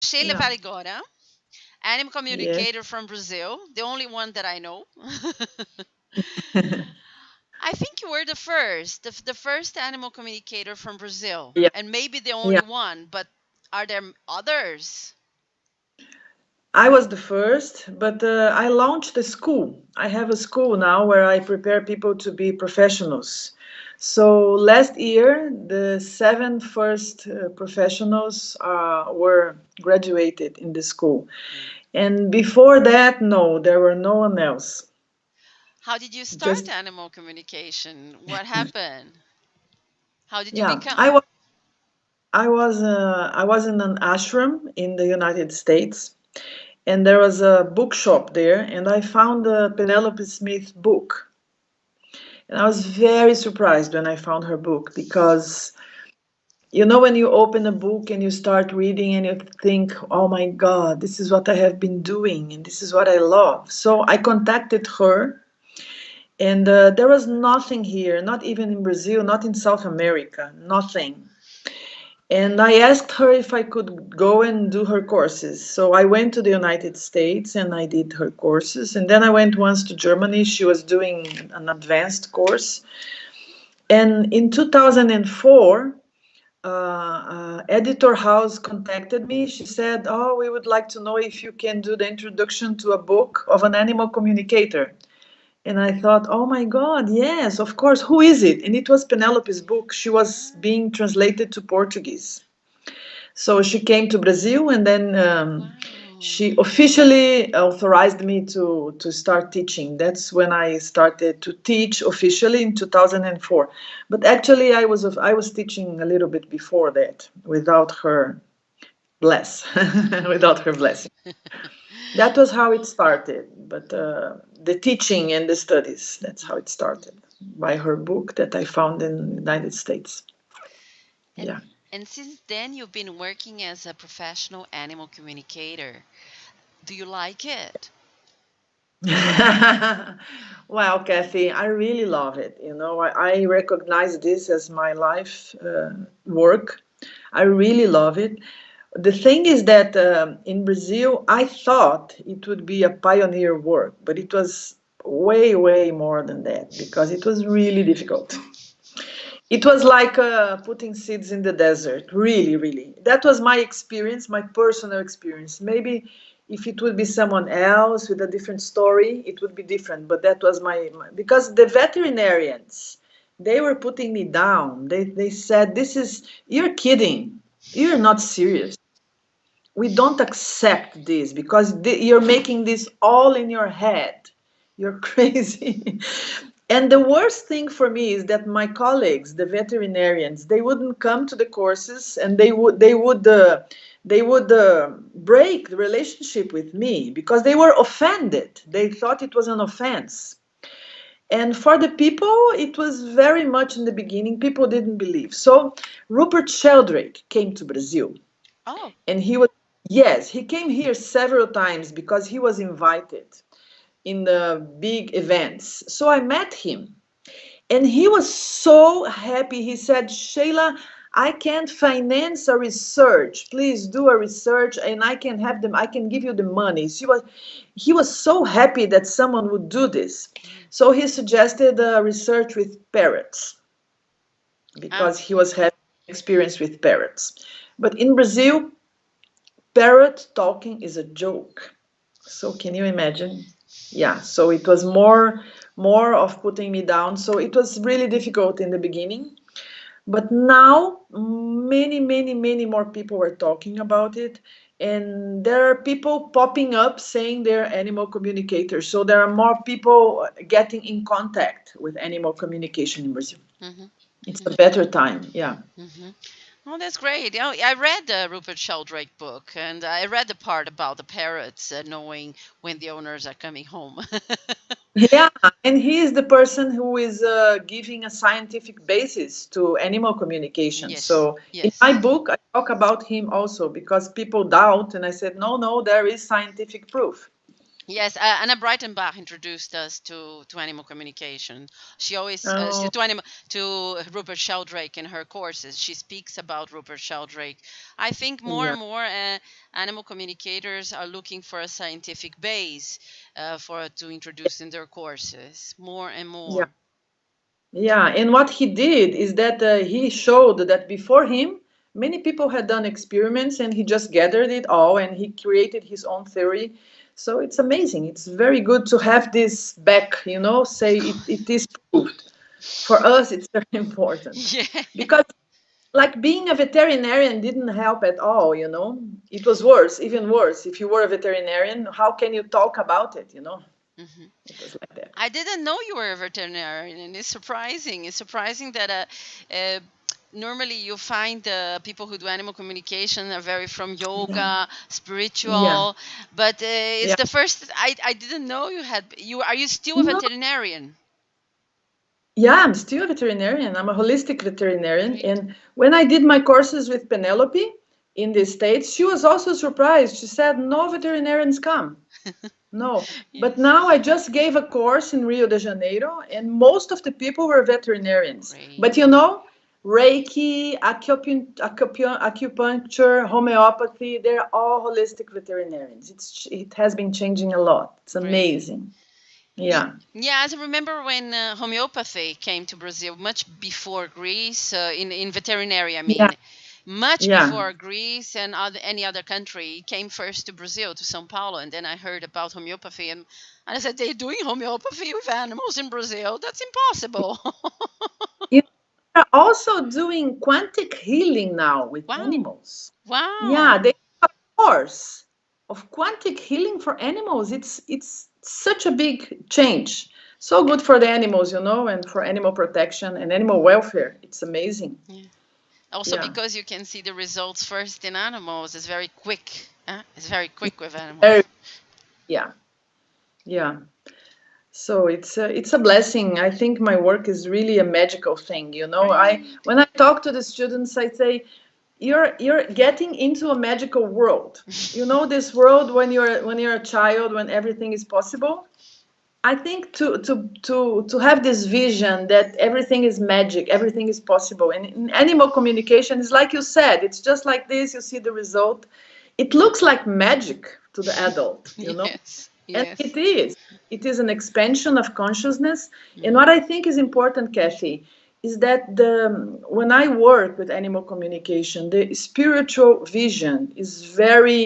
Sheila Yeah. Waligora, animal Yes. communicator from Brazil, the only one that I know. I think you were the first animal communicator from Brazil, Yeah. and maybe the only Yeah. one, but are there others? I was the first, but I launched a school. I have a school now where I prepare people to be professionals. So last year, the seven first professionals were graduated in the school. Mm. And before that, no, there were no one else. How did you start Just, animal communication? What happened? How did you yeah, become? I was in an ashram in the United States, and there was a bookshop there, and I found a Penelope Smith book. And I was very surprised when I found her book because, you know, when you open a book and you start reading and you think, oh my God, this is what I have been doing and this is what I love. So I contacted her, and there was nothing here, not even in Brazil, not in South America, nothing. And I asked her if I could go and do her courses. So I went to the United States and I did her courses. And then I went once to Germany. She was doing an advanced course. And in 2004, Editor House contacted me. She said, oh, we would like to know if you can do the introduction to a book of an animal communicator. And I thought, oh my God, yes, of course. Who is it? And it was Penelope's book. She was being translated to Portuguese. So she came to Brazil, and then Wow. she officially authorized me to start teaching. That's when I started to teach officially in 2004. But actually, I was teaching a little bit before that, without her bless, without her blessing. That was how it started. But the teaching and the studies, that's how it started by her book that I found in the United States. And Yeah. and since then you've been working as a professional animal communicator. Do you like it? Well, Kathy, I really love it. You know, I recognize this as my life work. I really love it. The thing is that in Brazil, I thought it would be a pioneer work, but it was way, way more than that because it was really difficult. It was like putting seeds in the desert, really, really. That was my experience, my personal experience. Maybe if it would be someone else with a different story, it would be different. But that was because the veterinarians, they were putting me down. They said, this is, you're kidding. You're not serious. We don't accept this because you're making this all in your head. You're crazy. And the worst thing for me is that my colleagues, the veterinarians, they wouldn't come to the courses, and they would break the relationship with me because they were offended. They thought it was an offense. And for the people, it was very much in the beginning, people didn't believe. So Rupert Sheldrake came to Brazil, Oh, and he was, yes, he came here several times because he was invited in the big events. So I met him, and he was so happy. He said, Sheila, I can't finance a research. Please do a research, and I can have them, I can give you the money. He was so happy that someone would do this. mm. So he suggested a research with parrots Ah, because he was having experience with parrots. But in Brazil, parrot talking is a joke. So can you imagine? Yeah, so it was more of putting me down. So it was really difficult in the beginning. But now many more people were talking about it. And there are people popping up saying they're animal communicators. So there are more people getting in contact with animal communication in Brazil. mm-hmm, It's mm-hmm, a better time. Yeah. mm-hmm. Oh, that's great. You know, I read the Rupert Sheldrake book, and I read the part about the parrots knowing when the owners are coming home. Yeah, and he is the person who is giving a scientific basis to animal communication. Yes, So in my yes. book, I talk about him also because people doubt, and I said, no, no, there is scientific proof. Yes, Anna Breitenbach introduced us to animal communication. She always Oh, to Rupert Sheldrake in her courses. She speaks about Rupert Sheldrake. I think more yeah, and more animal communicators are looking for a scientific base for to introduce in their courses. More and yeah. more. Yeah, and what he did is that he showed that before him, many people had done experiments and he just gathered it all and he created his own theory. So it's amazing. It's very good to have this back, say it is proved. For us, it's very important Yeah. because, like, being a veterinarian didn't help at all. It was worse, even worse. If you were a veterinarian, how can you talk about it? Mhm. It was like that. I didn't know you were a veterinarian, and it's surprising. It's surprising that uh, normally you find people who do animal communication are very from Yeah, yoga, yeah, spiritual, but it's yeah. the first. I didn't know you had. You are you still a No, veterinarian? yeah, I'm still a veterinarian. I'm a holistic veterinarian. Great. And when I did my courses with Penelope in the States, she was also surprised. She said, no veterinarians come. No. But Yes. now I just gave a course in Rio de Janeiro, and most of the people were veterinarians. But Great. Reiki, acupuncture, homeopathy, they're all holistic veterinarians. It has been changing a lot. It's Great. amazing. Yeah. Yeah, as I remember when homeopathy came to Brazil, much before Greece, in veterinary, I Yeah. mean, much Yeah. before Greece and any other country. It came first to Brazil, to São Paulo, and then I heard about homeopathy, and I said, they're doing homeopathy with animals in Brazil? That's impossible. You are also doing quantic healing now with Wow. animals. Yeah, Wow. they have a course of quantic healing for animals. It's such a big change. So good for the animals, and for animal protection and animal welfare. It's amazing. Yeah. Also, Yeah. because you can see the results first in animals, it's very quick. It's very It's quick with very, animals. yeah. Yeah. So it's a blessing. I think my work is really a magical thing. I Great. when I talk to the students, I say, you're getting into a magical world. This world when you're a child, when everything is possible. I think to have this vision that everything is magic, everything is possible. And in animal communication, it's like you said, it's just like this. You see the result. It looks like magic to the adult. Yes. And Yes. it is. It is an expansion of consciousness. And Mm. what I think is important, Kathy, is that when I work with animal communication, the spiritual vision is very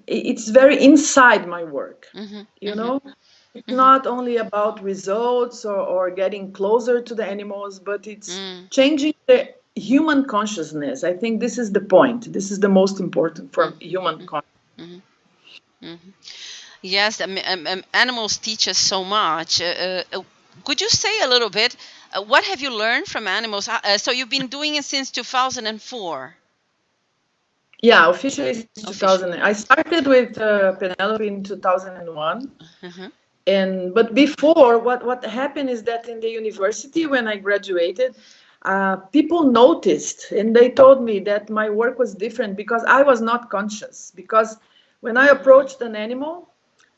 it's very inside my work. Mhm. You Mhm. know, it's Mhm. not only about results or getting closer to the animals, but it's Mm. changing the human consciousness. I think this is the point. This is the most important for Mhm. human consciousness. Mhm. Mhm. Yes, animals teach us so much. Could you say a little bit? What have you learned from animals? So you've been doing it since 2004, Yeah, officially since 2000. officially. I started with Penelope in 2001. Uh-huh. But before, what happened is that in the university, when I graduated, people noticed and they told me that my work was different because I was not conscious. Because when I approached an animal,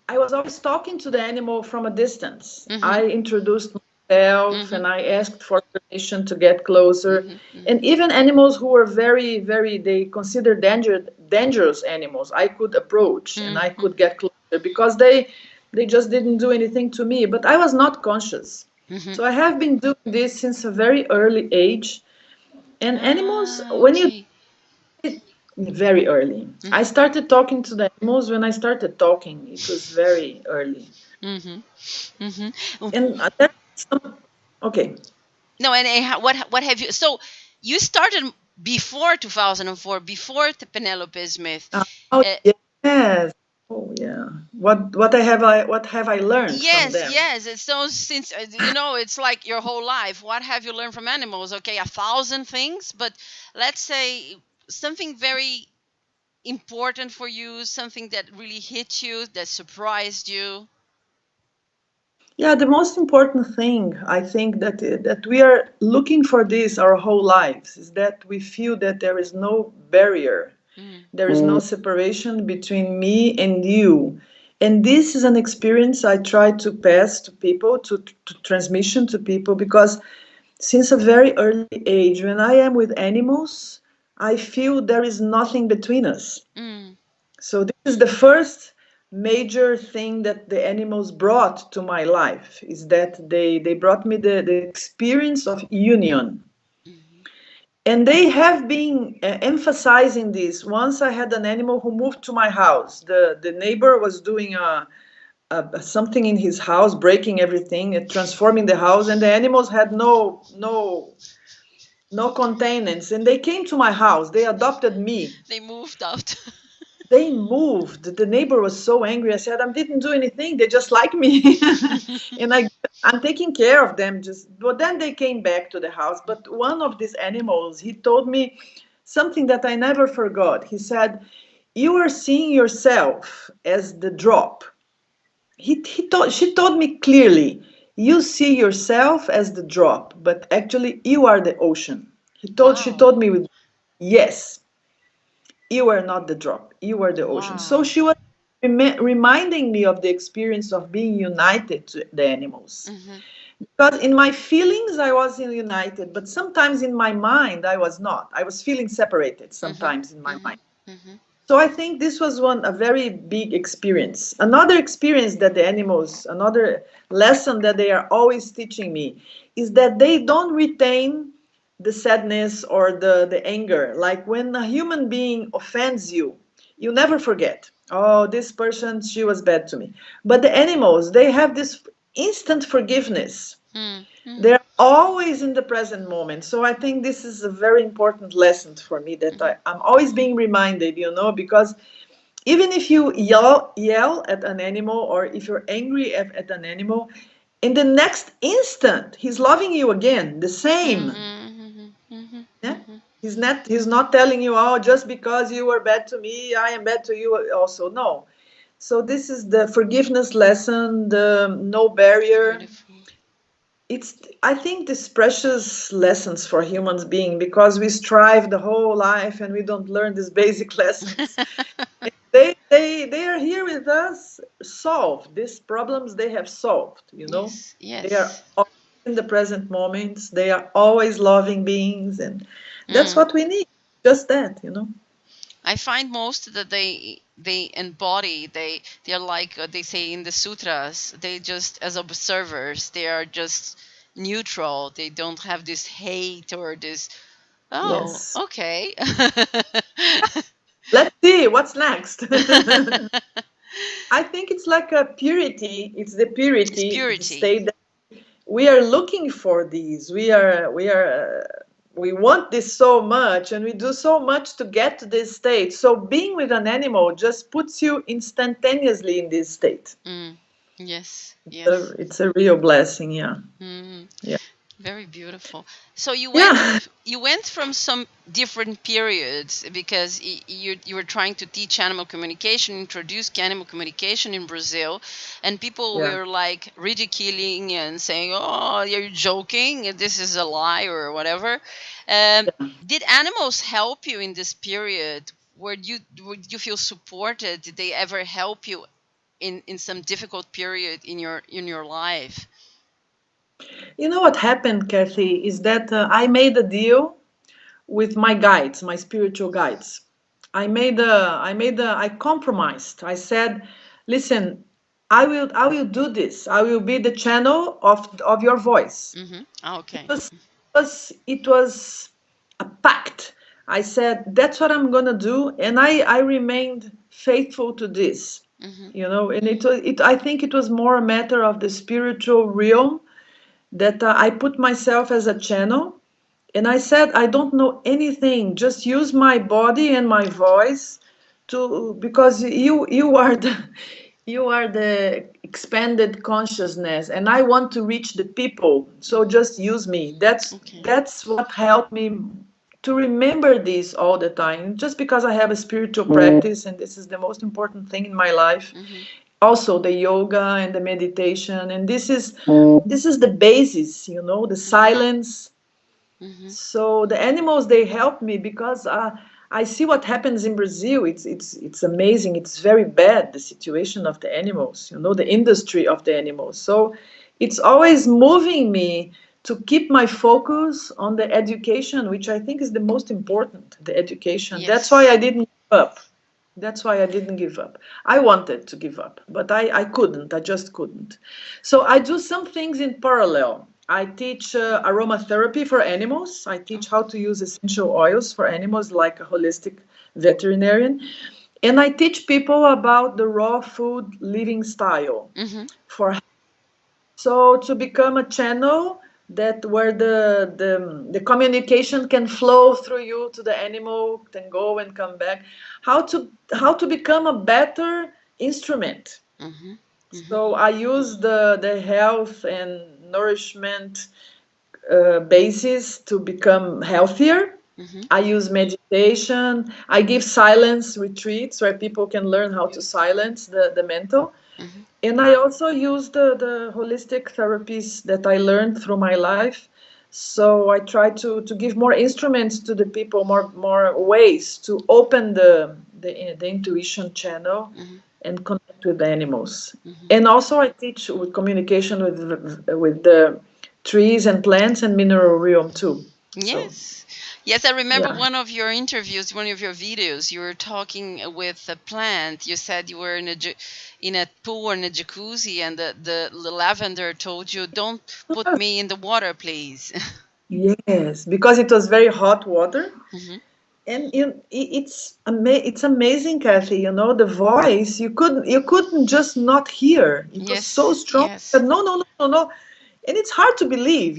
I was always talking to the animal from a distance. Mhm. I introduced myself Mhm. and I asked for permission to get closer. Mhm. Mhm. And even animals who were very, very, they considered dangerous animals, I could approach and I Mhm. could get closer because they just didn't do anything to me. But I was not conscious. Mhm. So I have been doing this since a very early age. And animals, Ah, when you okay. very early. I Mhm. started talking to the animals when I started talking. It was very early. Mhm. Mhm. And that's some, okay. No, and what have you? So you started before 2004, before the Penelope Smith. Oh Uh, yes. Oh yeah. What have I learned from Yes, them? yes. It's so since it's like your whole life. What have you learned from animals? Okay, 1,000 things, but let's say something very important for you, something that really hit you, that surprised you. Yeah, the most important thing I think that we are looking for this our whole lives is that we feel that there is no barrier. Mm. There is no separation between me and you. And this is an experience I try to pass to people, to transmission to people, because since a very early age, when I am with animals, I feel there is nothing between us. Mm. So this is the first major thing that the animals brought to my life, is that they brought me the experience of union. Mhm. And they have been emphasizing this. Once I had an animal who moved to my house. The neighbor was doing something in his house, breaking everything, transforming the house, and the animals had no containers. And they came to my house. They adopted me. They moved out. They moved. The neighbor was so angry. I said, I didn't do anything. They just like me. And I'm taking care of them. But then they came back to the house. But one of these animals, he told me something that I never forgot. He said, you are seeing yourself as the drop. She told me clearly, you see yourself as the drop, but actually you are the ocean. She Wow. told me with, yes, you are not the drop, you are the ocean. So Wow. she was reminding me of the experience of being united to the animals. Mhm. Because in my feelings, I was united, but sometimes in my mind, I was not. I was feeling separated Mhm. sometimes in my mind. Mhm. Mhm. So I think this was a very big experience. Another experience that the animals, another lesson that they are always teaching me is that they don't retain the sadness or the anger. Like when a human being offends you, you never forget. Oh, this person, she was bad to me. But the animals, they have this instant forgiveness. Mm. Mm. They're always in the present moment. So I think this is a very important lesson for me, that Mhm. I'm always being reminded, because even if you yell at an animal, or if you're angry at an animal, in the next instant, he's loving you again, the same. Mhm. Mhm. Yeah? Mhm. He's not telling you, oh, just because you were bad to me, I am bad to you also. No. So this is the forgiveness lesson, the no barrier. Beautiful. It's, I think, this precious lessons for humans being, because we strive the whole life and we don't learn these basic lessons. They are here with us, solved these problems, they have solved. Yes. They are Yes. always in the present moments, they are always loving beings, and that's Mm. what we need, just that. I find most that they embody, they're like they say in the sutras, they just as observers, they are just neutral. They don't have this hate or this, oh, Yes, okay. let's see what's next. I think it's like a purity, it's the It's purity, the purity. state that we are looking for. These we want this so much, and we do so much to get to this state. So being with an animal just puts you instantaneously in this state. Mm. Yes, So yes. it's a real blessing. Yeah. Mm. Yeah. Very beautiful. So Yeah. you went from some different periods because you were trying to teach animal communication, introduce animal communication in Brazil, and people Yeah. were like ridiculing and saying, "Oh, you're joking. This is a lie or whatever." Um, did animals help you in this period? Would you feel supported? Did they ever help you in some difficult period in your life? You know what happened, Kathy, is that I made a deal with my guides, my spiritual guides. I compromised. I said, listen, I will do this. I will be the channel of your voice. Mm-hmm. It Okay. was a pact. I said, that's what I'm gonna do, and I remained faithful to this. Mm-hmm. And I think it was more a matter of the spiritual realm, that I put myself as a channel, and I said, I don't know anything. Just use my body and my voice because you are the expanded consciousness, and I want to reach the people. So Mm-hmm. just use me. That's Okay. that's what helped me to remember this all the time. Just because I have a spiritual practice, and this is the most important thing in my life. Mm-hmm. Also the yoga and the meditation, and this is the basis, the Mm-hmm. silence. Mm-hmm. So the animals, they help me because I see what happens in Brazil. It's amazing. It's very bad, the situation of the animals, the industry of the animals. So it's always moving me to keep my focus on the education, which I think is the most important, the education. That's why I Yes. didn't give up. That's why I didn't give up. I wanted to give up, but I couldn't. I just couldn't. So I do some things in parallel. I teach aromatherapy for animals. I teach how to use essential oils for animals like a holistic veterinarian. And I teach people about the raw food living style Mm-hmm. for so to become a channel that where the communication can flow through you to the animal, can go and come back. How to become a better instrument. Mm-hmm. Mm-hmm. So I use the health and nourishment basis to become healthier. Mm-hmm. I use meditation. I give silence retreats where people can learn how to silence the mental. Mm-hmm. And I also use the holistic therapies that I learned through my life. So I try to give more instruments to the people, more ways to open the intuition channel Mm-hmm. and connect with the animals. Mm-hmm. And also I teach with communication with the trees and plants and mineral realm too. So Yes. Yes, I remember yeah. one of your interviews, one of your videos. You were talking with a plant. You said you were in a pool or in a jacuzzi, and the lavender told you, "Don't put me in the water, please." Yes, because it was very hot water. Hmm. And it's amazing, Kathy. The voice you couldn't just not hear. It was so Yes. strong. Yes. But no, no, no, no, no. And it's hard to believe.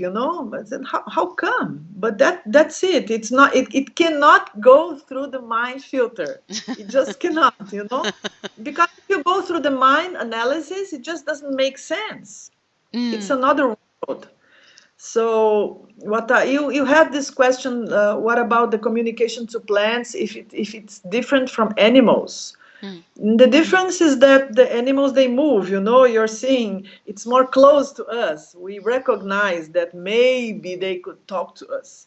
But then how come? But that's it. It's not. It cannot go through the mind filter. It just cannot. Because if you go through the mind analysis, it just doesn't make sense. It's Mm. another world. So you had this question, what about the communication to plants if it's different from animals? Mm. The difference is that the animals they move, you're seeing it's more close to us. We recognize that maybe they could talk to us.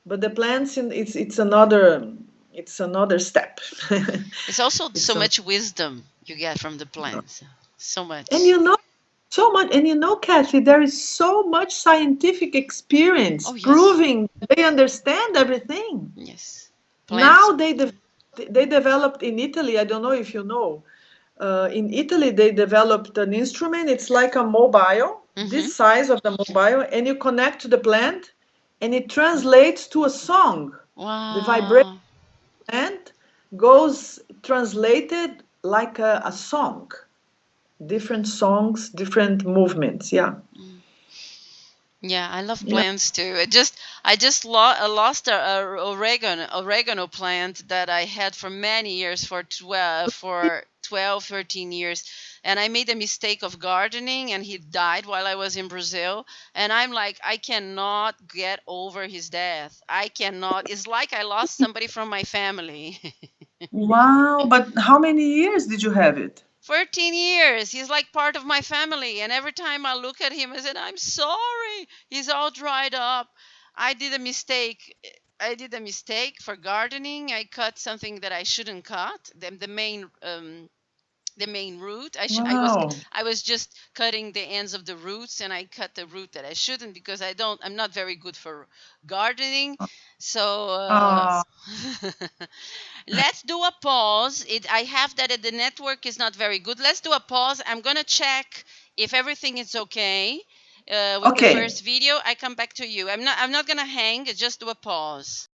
But the plants it's another step. It's also so It's an, much wisdom you get from the plants. So and much. so much, and Kathy, there is so much scientific experience Oh yes. proving they understand everything. Yes. Now Plants. they developed in Italy. I don't know if you know. In Italy, they developed an instrument. It's like a mobile, Mm-hmm. this size of the mobile, and you connect to the plant, and it translates to a song. The vibration Wow. plant goes translated like a song. Different songs, different movements. Yeah. Mm. Yeah, I love Yeah. plants too. Lost a oregano plant that I had for many years, for 12 13 years, and I made a mistake of gardening, and he died while I was in Brazil, and I'm like, I cannot get over his death. I cannot. It's like I lost somebody from my family. Wow. But how many years did you have it? 14 years. He's like part of my family. And every time I look at him, I said, I'm sorry. He's all dried up. I did a mistake. I did a mistake for gardening. I cut something that I shouldn't cut. The main root. Wow. I was just cutting the ends of the roots, and I cut the root that I shouldn't, because I'm not very good for gardening. So Oh, let's do a pause. I have that the network is not very good. Let's do a pause. I'm gonna check if everything is okay with the okay. first video. I come back to you. I'm not gonna hang. Just do a pause.